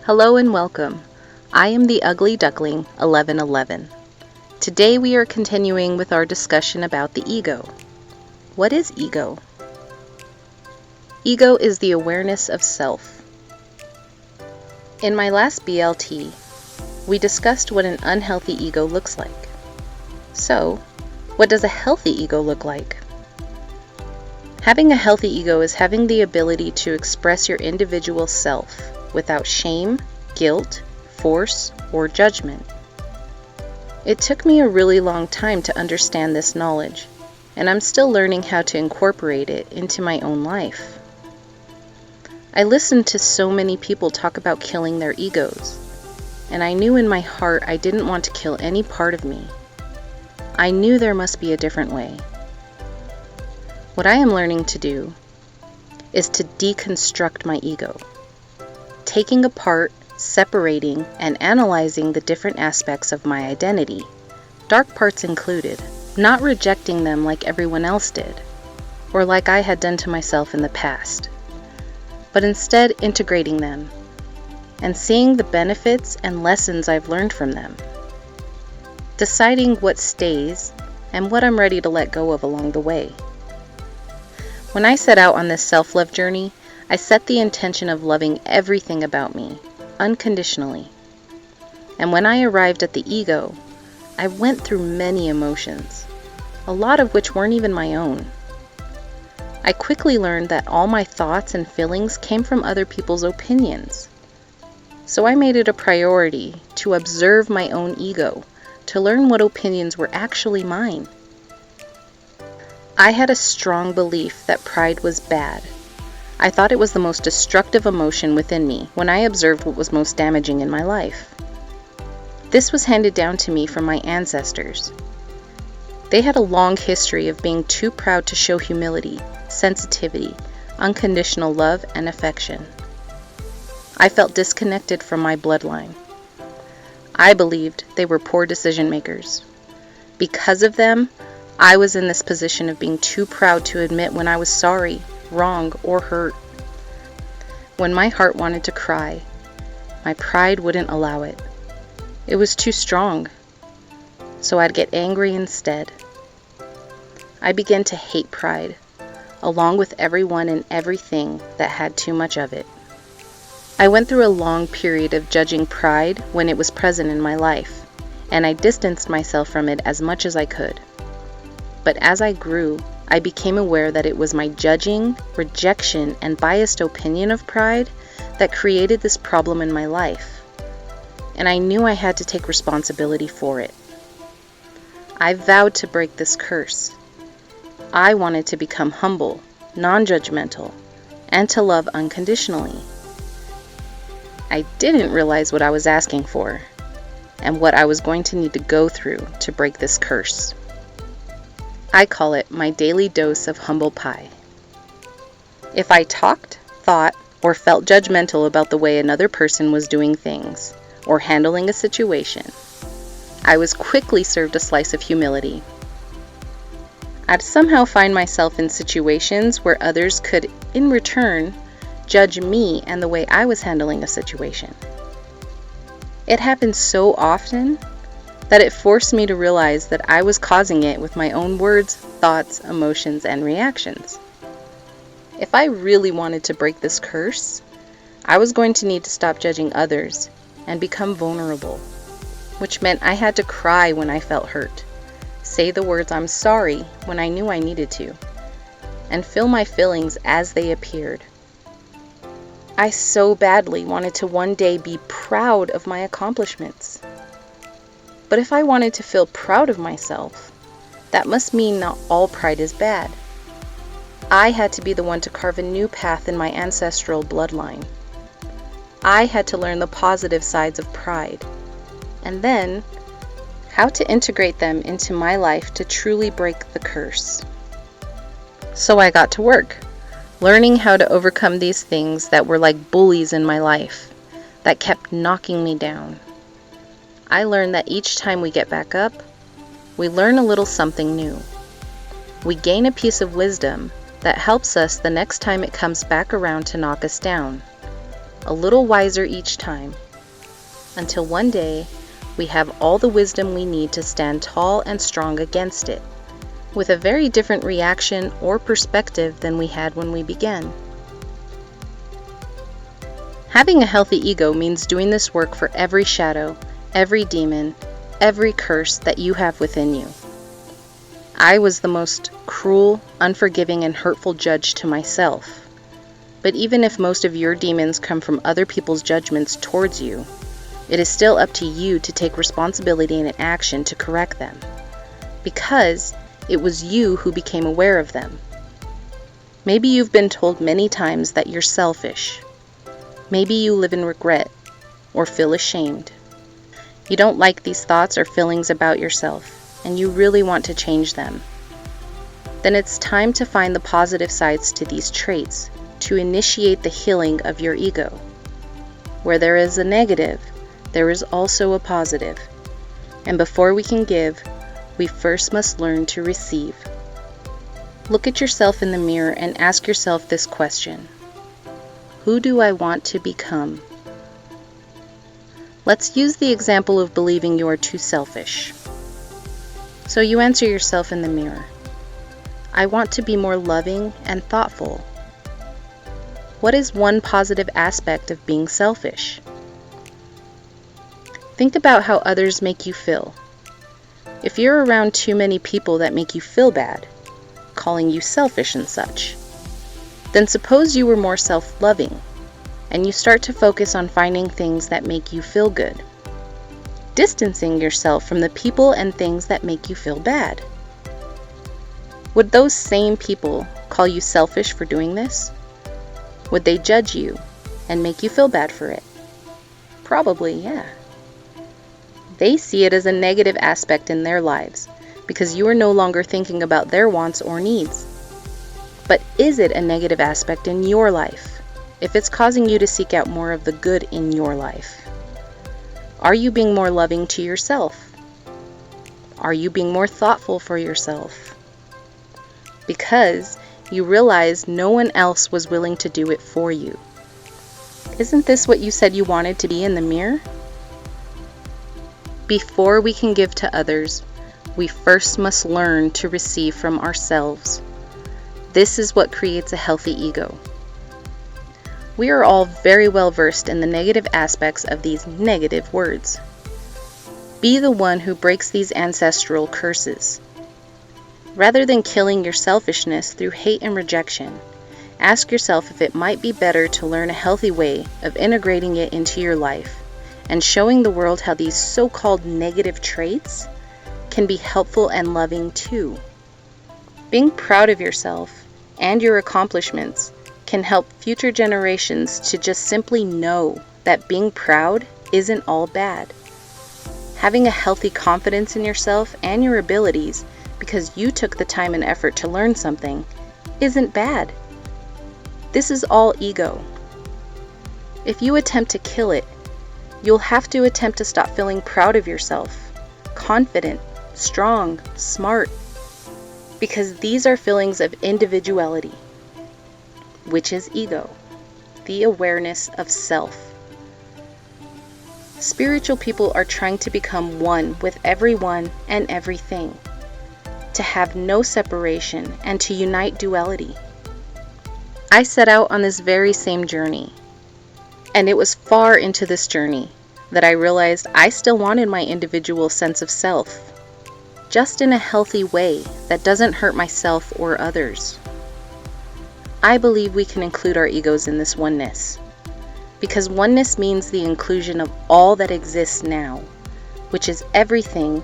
Hello and welcome. I am the Ugly Duckling1111. Today we are continuing with our discussion about the ego. What is ego? Ego is the awareness of self. In my last BLT, we discussed what an unhealthy ego looks like. So, what does a healthy ego look like? Having a healthy ego is having the ability to express your individual self without shame, guilt, force, or judgment. It took me a really long time to understand this knowledge, and I'm still learning how to incorporate it into my own life. I listened to so many people talk about killing their egos, and I knew in my heart I didn't want to kill any part of me. I knew there must be a different way. What I am learning to do is to deconstruct my ego, taking apart, separating, and analyzing the different aspects of my identity, dark parts included, not rejecting them like everyone else did, or like I had done to myself in the past, but instead integrating them and seeing the benefits and lessons I've learned from them, deciding what stays and what I'm ready to let go of along the way. When I set out on this self-love journey, I set the intention of loving everything about me, unconditionally. And when I arrived at the ego, I went through many emotions, a lot of which weren't even my own. I quickly learned that all my thoughts and feelings came from other people's opinions. So I made it a priority to observe my own ego, to learn what opinions were actually mine. I had a strong belief that pride was bad. I thought it was the most destructive emotion within me when I observed what was most damaging in my life. This was handed down to me from my ancestors. They had a long history of being too proud to show humility, sensitivity, unconditional love, and affection. I felt disconnected from my bloodline. I believed they were poor decision makers. Because of them, I was in this position of being too proud to admit when I was sorry, wrong, or hurt. When my heart wanted to cry, my pride wouldn't allow it. It was too strong, so I'd get angry instead. I began to hate pride, along with everyone and everything that had too much of it. I went through a long period of judging pride when it was present in my life, and I distanced myself from it as much as I could. But as I grew, I became aware that it was my judging, rejection, and biased opinion of pride that created this problem in my life. And I knew I had to take responsibility for it. I vowed to break this curse. I wanted to become humble, non-judgmental, and to love unconditionally. I didn't realize what I was asking for, and what I was going to need to go through to break this curse. I call it my daily dose of humble pie. If I talked, thought, or felt judgmental about the way another person was doing things or handling a situation, I was quickly served a slice of humility. I'd somehow find myself in situations where others could, in return, judge me and the way I was handling a situation. It happened so often that it forced me to realize that I was causing it with my own words, thoughts, emotions, and reactions. If I really wanted to break this curse, I was going to need to stop judging others and become vulnerable, which meant I had to cry when I felt hurt, say the words "I'm sorry" when I knew I needed to, and feel my feelings as they appeared. I so badly wanted to one day be proud of my accomplishments. But if I wanted to feel proud of myself, that must mean not all pride is bad. I had to be the one to carve a new path in my ancestral bloodline. I had to learn the positive sides of pride, and then how to integrate them into my life to truly break the curse. So I got to work, learning how to overcome these things that were like bullies in my life, that kept knocking me down. I learned that each time we get back up, we learn a little something new. We gain a piece of wisdom that helps us the next time it comes back around to knock us down. a little wiser each time, until one day we have all the wisdom we need to stand tall and strong against it, with a very different reaction or perspective than we had when we began. Having a healthy ego means doing this work for every shadow, every demon, every curse that you have within you. I was the most cruel, unforgiving, and hurtful judge to myself. But even if most of your demons come from other people's judgments towards you, it is still up to you to take responsibility and action to correct them, because it was you who became aware of them. Maybe you've been told many times that you're selfish. Maybe you live in regret or feel ashamed. You don't like these thoughts or feelings about yourself, and you really want to change them. Then it's time to find the positive sides to these traits to initiate the healing of your ego. Where there is a negative, there is also a positive. And before we can give, we first must learn to receive. Look at yourself in the mirror and ask yourself this question: who do I want to become? Let's use the example of believing you are too selfish. So you answer yourself in the mirror: I want to be more loving and thoughtful. What is one positive aspect of being selfish? Think about how others make you feel. If you're around too many people that make you feel bad, calling you selfish and such, then suppose you were more self-loving, and you start to focus on finding things that make you feel good, distancing yourself from the people and things that make you feel bad. Would those same people call you selfish for doing this? Would they judge you and make you feel bad for it? Probably, yeah. They see it as a negative aspect in their lives because you are no longer thinking about their wants or needs. But is it a negative aspect in your life if it's causing you to seek out more of the good in your life? Are you being more loving to yourself? Are you being more thoughtful for yourself? Because you realize no one else was willing to do it for you. Isn't this what you said you wanted to be in the mirror? Before we can give to others, we first must learn to receive from ourselves. This is what creates a healthy ego. We are all very well versed in the negative aspects of these negative words. Be the one who breaks these ancestral curses. Rather than killing your selfishness through hate and rejection, ask yourself if it might be better to learn a healthy way of integrating it into your life and showing the world how these so-called negative traits can be helpful and loving too. Being proud of yourself and your accomplishments can help future generations to just simply know that being proud isn't all bad. Having a healthy confidence in yourself and your abilities because you took the time and effort to learn something isn't bad. This is all ego. If you attempt to kill it, you'll have to attempt to stop feeling proud of yourself, confident, strong, smart, because these are feelings of individuality, which is ego, the awareness of self. Spiritual people are trying to become one with everyone and everything, to have no separation and to unite duality. I set out on this very same journey, and it was far into this journey that I realized I still wanted my individual sense of self, just in a healthy way that doesn't hurt myself or others. I believe we can include our egos in this oneness, because oneness means the inclusion of all that exists now, which is everything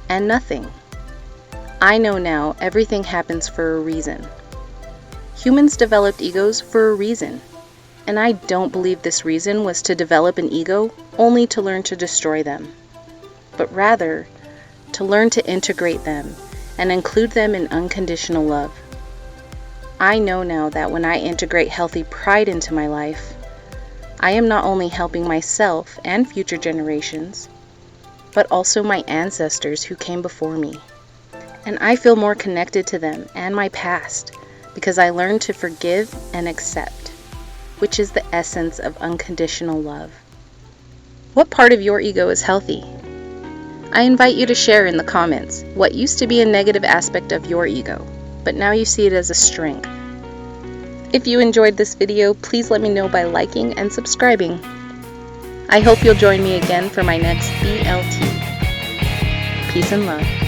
and nothing. I know now everything happens for a reason. Humans developed egos for a reason, and I don't believe this reason was to develop an ego only to learn to destroy them, but rather to learn to integrate them and include them in unconditional love. I know now that when I integrate healthy pride into my life, I am not only helping myself and future generations, but also my ancestors who came before me. And I feel more connected to them and my past because I learned to forgive and accept. which is the essence of unconditional love. What part of your ego is healthy? I invite you to share in the comments what used to be a negative aspect of your ego, but now you see it as a strength. If you enjoyed this video, please let me know by liking and subscribing. I hope you'll join me again for my next BLT. Peace and love.